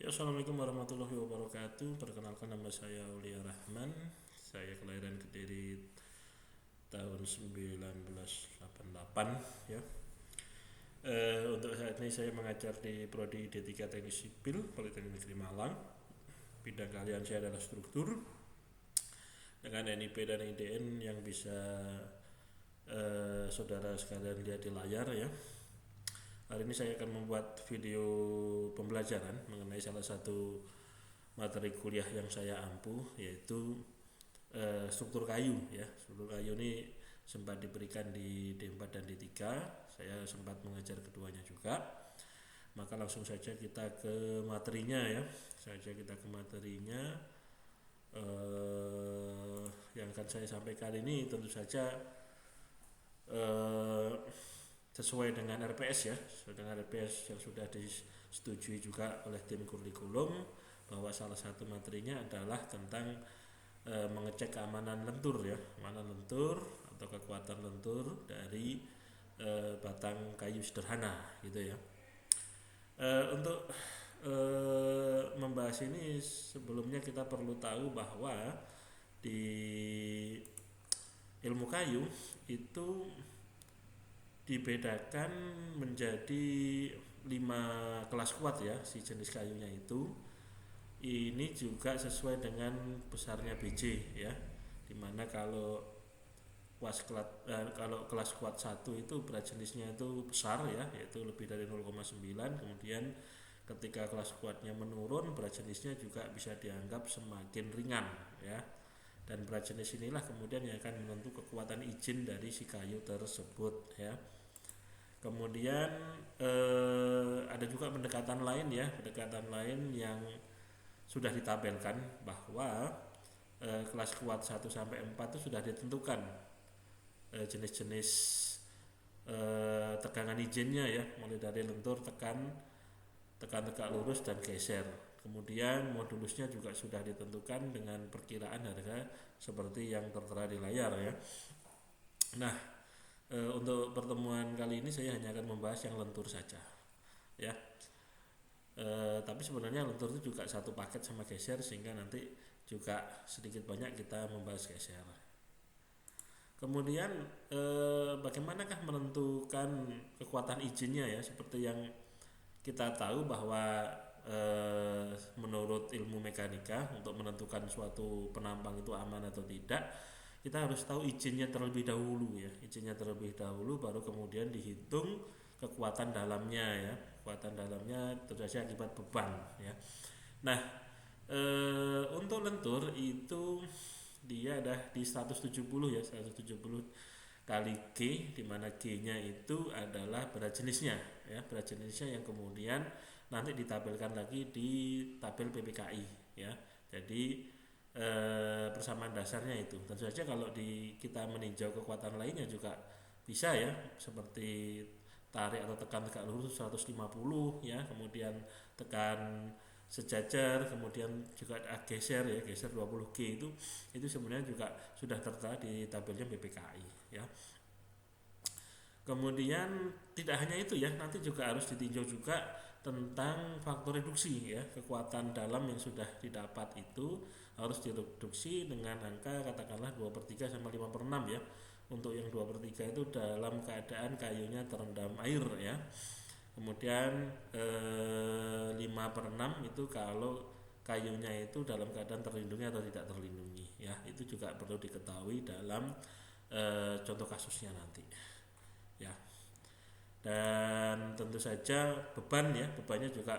Ya, Assalamualaikum warahmatullahi wabarakatuh. Perkenalkan, nama saya Aulia Rahman. Saya kelahiran Kediri tahun 1988 ya. Untuk saat ini saya mengajar di Prodi D3 Teknik Sipil Politeknik Negeri Malang. Bidang keahlian saya adalah struktur dengan NIP dan IDN yang bisa saudara sekalian lihat di layar ya. Hari ini saya akan membuat video pembelajaran mengenai salah satu materi kuliah yang saya ampuh, yaitu struktur kayu ya. Struktur kayu ini sempat diberikan di D4 dan D3. Saya sempat mengajar keduanya juga. Maka langsung saja kita ke materinya ya. Yang akan saya sampaikan ini tentu saja sesuai dengan RPS ya, sesuai dengan RPS yang sudah disetujui juga oleh tim kurikulum, bahwa salah satu materinya adalah tentang mengecek keamanan lentur ya, keamanan lentur atau kekuatan lentur dari batang kayu sederhana gitu ya. Untuk membahas ini sebelumnya kita perlu tahu bahwa di ilmu kayu itu dibedakan menjadi 5 kelas kuat ya, si jenis kayunya itu. Ini juga sesuai dengan besarnya biji ya, dimana kalau kelas kuat 1 itu berat jenisnya itu besar ya, yaitu lebih dari 0,9. Kemudian ketika kelas kuatnya menurun, berat jenisnya juga bisa dianggap semakin ringan ya. Dan berat jenis inilah kemudian yang akan menentukan kekuatan izin dari si kayu tersebut ya. Kemudian ada juga pendekatan lain ya, pendekatan lain yang sudah ditabelkan bahwa kelas kuat 1 sampai 4 itu sudah ditentukan jenis-jenis tegangan izinnya ya, mulai dari lentur, tekan tegak lurus dan geser. Kemudian modulusnya juga sudah ditentukan dengan perkiraan harga seperti yang tertera di layar ya. Nah, untuk pertemuan kali ini saya hanya akan membahas yang lentur saja ya. Tapi sebenarnya lentur itu juga satu paket sama geser, sehingga nanti juga sedikit banyak kita membahas geser. Kemudian bagaimanakah menentukan kekuatan izinnya ya, seperti yang kita tahu bahwa menurut ilmu mekanika, untuk menentukan suatu penampang itu aman atau tidak, kita harus tahu izinnya terlebih dahulu ya. Izinnya terlebih dahulu, baru kemudian dihitung kekuatan dalamnya ya. Kekuatan dalamnya terjadi akibat beban ya. Nah, untuk lentur itu dia ada di 170 ya, 170 kali G, di mana G-nya itu adalah berat jenisnya ya, berat jenisnya yang kemudian nanti ditabelkan lagi di tabel PPKI ya. Jadi persamaan dasarnya itu. Tentu saja kalau kita meninjau kekuatan lainnya juga bisa ya, seperti tarik atau tekan tegak lurus 150 ya, kemudian tekan sejajar, kemudian juga geser ya, geser 20G itu sebenarnya juga sudah tertera di tabelnya BPKI ya. Kemudian tidak hanya itu ya, nanti juga harus ditinjau juga tentang faktor reduksi ya. Kekuatan dalam yang sudah didapat itu harus direduksi dengan angka katakanlah 2/3 sama 5/6 ya. Untuk yang 2/3 itu dalam keadaan kayunya terendam air ya. Kemudian 5/6 itu kalau kayunya itu dalam keadaan terlindungi atau tidak terlindungi ya. Itu juga perlu diketahui dalam contoh kasusnya nanti ya. Dan tentu saja bebannya juga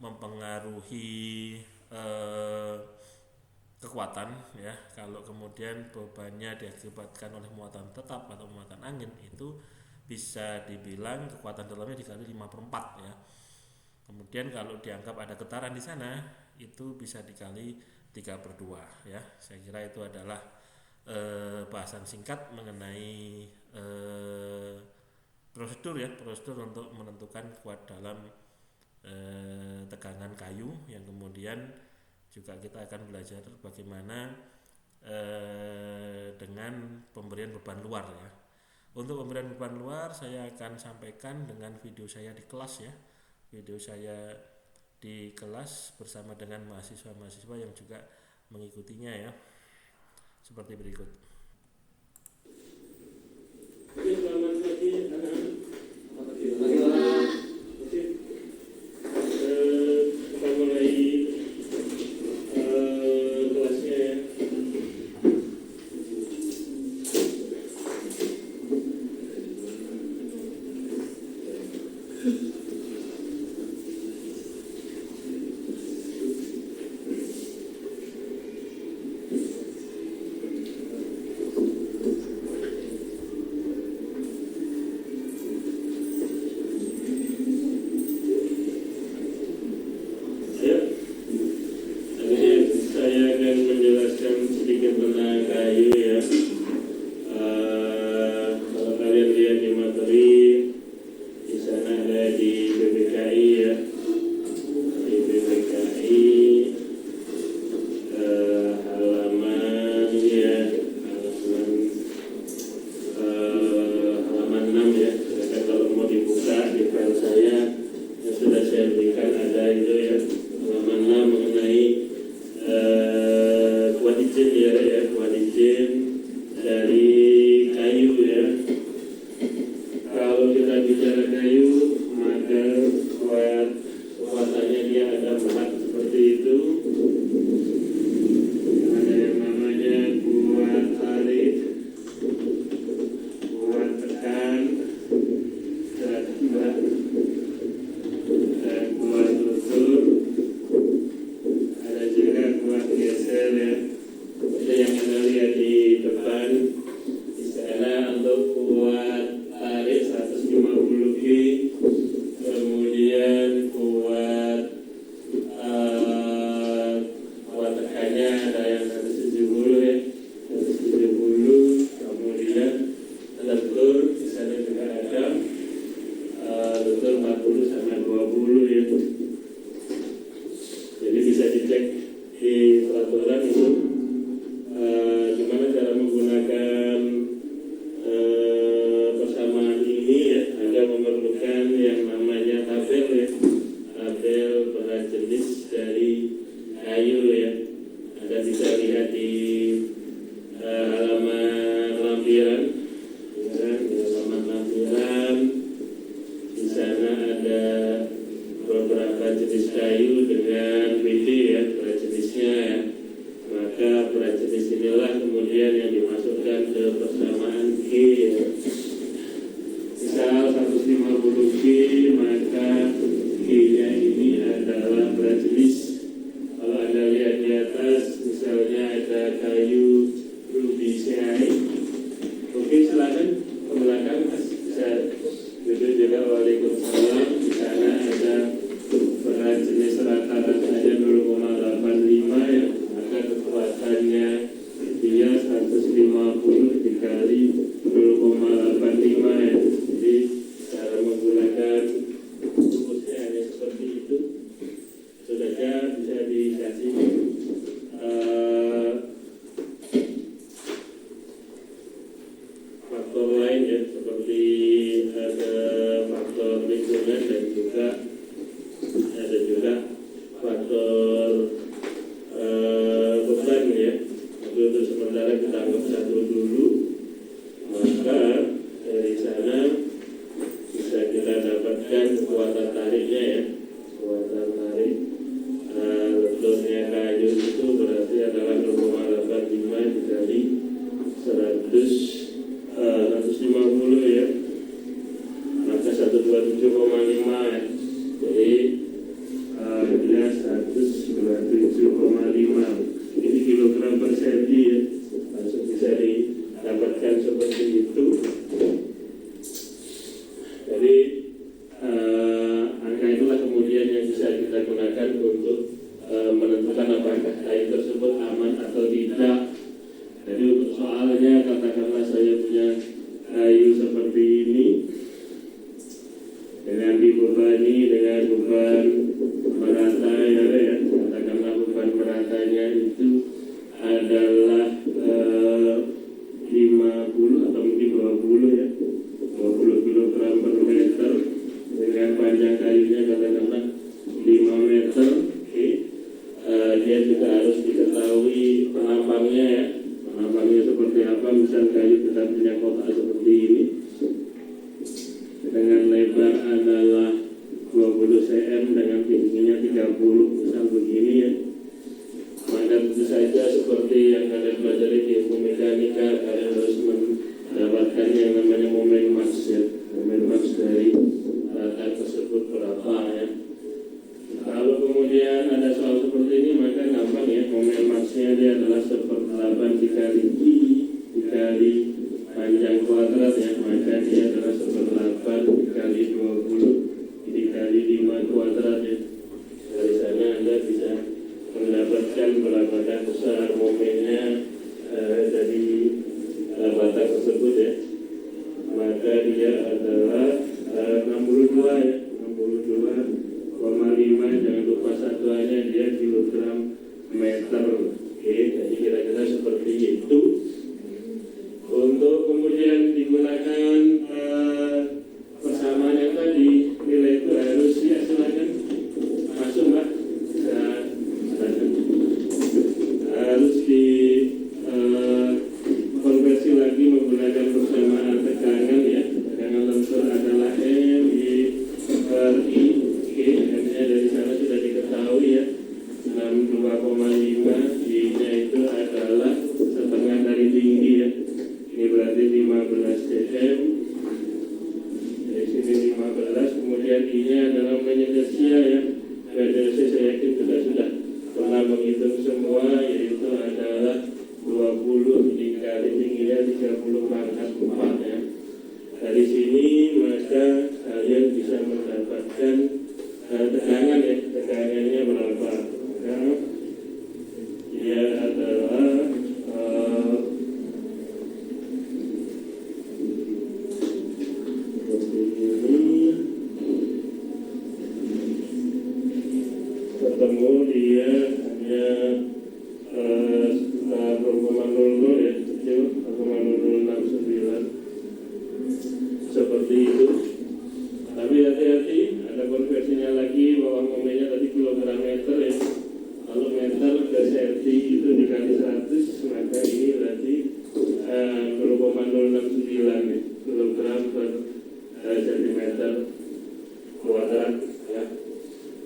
mempengaruhi kekuatan ya. Kalau kemudian bebannya diakibatkan oleh muatan tetap atau muatan angin, itu bisa dibilang kekuatan dalamnya dikali 5/4 ya. Kemudian kalau dianggap ada getaran di sana, itu bisa dikali 3/2 ya. Saya kira itu adalah bahasan singkat mengenai prosedur untuk menentukan kuat dalam tegangan kayu, yang kemudian juga kita akan belajar bagaimana dengan pemberian beban luar ya. Untuk pemberian beban luar saya akan sampaikan dengan video saya di kelas ya. Video saya di kelas bersama dengan mahasiswa-mahasiswa yang juga mengikutinya ya, seperti berikut. Selamat pagi anak-anak. Kita mulai kelasnya ya. Saya akan menjelaskan sedikit tentang kayu ya. Kalau kalian lihat di materi, di sana ada di BPKI ya. Di BPKI halaman ya, halaman 6 ya. Silakan kalau mau dibuka di file saya yang sudah saya berikan ada itu ya. Halaman 6 mengenai kuat izin ya, kuat izin dari kayu ya. Kalau kita bicara kayu, maka kekuatannya dia ada 4 seperti itu. Ada yang namanya kuat tarik, kuat tekan, dan kuat tutur. Ada juga kuat geser ya. Itu yang kita lihat di depan. Di sana untuk kuat tarik 150 G, kemudian kuat tekannya ada yang 170 ya, 170. Kemudian lentur di sana juga ada lentur 40 sama 20 ya. Jadi bisa dicek di peraturan itu gimana cara menggunakan persamaan ini ya. Ada memerlukan yang namanya tabel ya, tabel berat jenis dari kayu ya. Anda bisa lihat di halaman lampiran ya, di halaman lampiran. Di sana ada beberapa jenis kayu dengan BD ya, berat jenisnya ya. Maka berat jenis inilah kemudian yang dimasukkan ke persamaan G ya. Misal 150 G, maka G-nya ini adalah berat jenis. Kalau Anda lihat di atas, misalnya ada kayu rubisai. Oke, silakan ke belakang Mas. Bisa duduk juga. Waalaikumsalam. Di sana ada berat jenis rata-ratanya 0,85 ya. Maka kekuatannya dia 150 dikali 0,85 ya. Jadi cara menggunakan rumusnya hanya seperti itu. Saudara bisa dikasih faktor lain ya, seperti ada faktor lingkungan dan juga ada juga faktor beban ya. Tapi untuk sementara kita anggap 1 dulu. Maka dari sana bisa kita dapatkan kekuatan tariknya ya, kekuatan tarik. Lenturnya kayu itu berarti adalah 0,85 dikali 150 ya. Maka 127,5 ya. Jadi dia 127,5. Ini kilogram per senti ya. Langsung bisa didapatkan seperti itu. Jadi angka itulah 5 meter. Dia juga harus diketahui penampangnya ya, penampangnya seperti apa. Misal kayu kita punya kotak seperti ini dengan lebar adalah 20 cm dengan tingginya 30, misal begini ya. Maka tentu saja seperti yang kalian pelajari di ilmu mekanika, kalian harus mendapatkan yang namanya momen mass ya, momen mass dari rata tersebut berapa ya. Kalau kemudian ada soal seperti ini, maka gampang ya, momen massnya dia adalah 1/8 dikali I dikali panjang kuadrat ya, maka dia adalah 1/8 dikali 20 dikali 5 kuadrat ya. Dari sana Anda bisa mendapatkan berapakah besar momennya dari batang tersebut ya. Maka dia adalah 62 ya, 62,5, jangan lupa satuannya dia kilogram meter. Oke, jadi kira-kira seperti itu. Untuk kemudian digunakan persamaan yang tadi, nilai itu harus ya, silakan masuk Mbak. Harus di konversi lagi menggunakan persamaan tegangan ya. Tegangan lempar adalah M I per I. Oke, M-nya dari sana sudah diketahui ya, 62,5. I-nya itu adalah setengah dari tinggi ya. Ini berarti 15 cm. Dari sini 15. Kemudian I-nya adalah menyedesia ya. Menyedesia saya yakin sudah pernah menghitung semua, yaitu adalah 20 dikali tingginya 30 pangkat 4 ya. Dari sini maka kalian bisa mendapatkan tegangan ya, tegangannya berapa. Maka dia adalah seperti ini. Ketemu dia hanya 0,00 ya, kecil 0,0069 seperti itu. Tapi hati-hati, ada konversinya lagi bahwa momennya tadi kilogram meter ya. Kalau meter ke senti itu dikali 100, maka ini berarti 0,069 ya, kilogram per sentimeter kuadrat ya.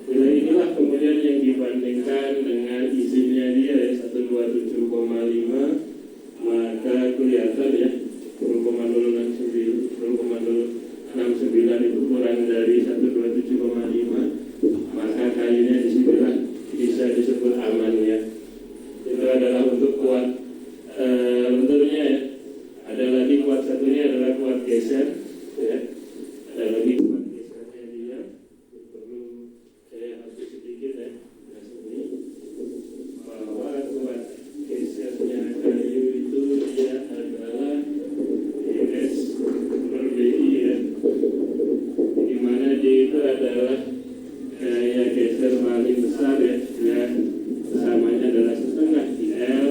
Nilai inilah kemudian yang dibandingkan dengan izinnya dia ya, 127,5, maka kelihatan ya 0,069 itu kurang dari 127,5, maka kayunya disinilah bisa disebut aman ya. Itu adalah untuk kuat lenturnya ya. Ada lagi kuat satunya adalah kuat geser ya. Ada lagi kuat gesernya dia. Perlu saya hapus sedikit ya. Nah, sini bahwa kuat gesernya kayu itu dia adalah IS per BI ya. Di mana dia itu adalah gaya geser paling besar ya. Dia samanya adalah setengah IL,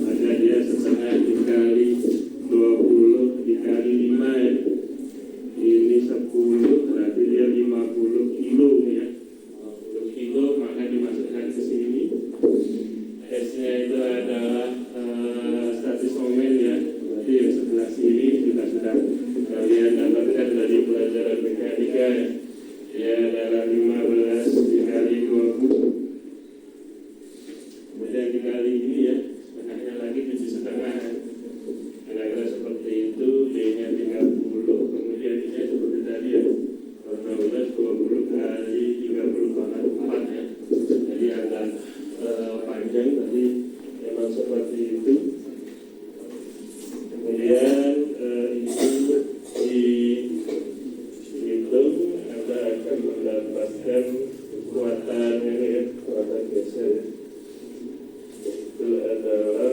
maka dia setengah dikali 20 dikali 5 ya. Ini 10, berarti dia 50 kilo ya. 50 kilo, maka dimasukkan ke sini. S-nya itu adalah statis momen ya. Berarti yang sebelah sini juga sudah kalian dapatkan dari pelajaran mekanika ya. Dia adalah 15 dikali 20. Kemudian dikali ini ya, setengahnya lagi 7,5. Kira-kira seperti itu. D-nya 30, kemudian ini seperti tadi ya, 15, 20 kali 30 pangkat 4 ya. Jadi agak panjang, tapi memang seperti itu. Kemudian itu dihitung, Anda akan mendapatkan kekuatan ini ya, kekuatan geser ya. Itu adalah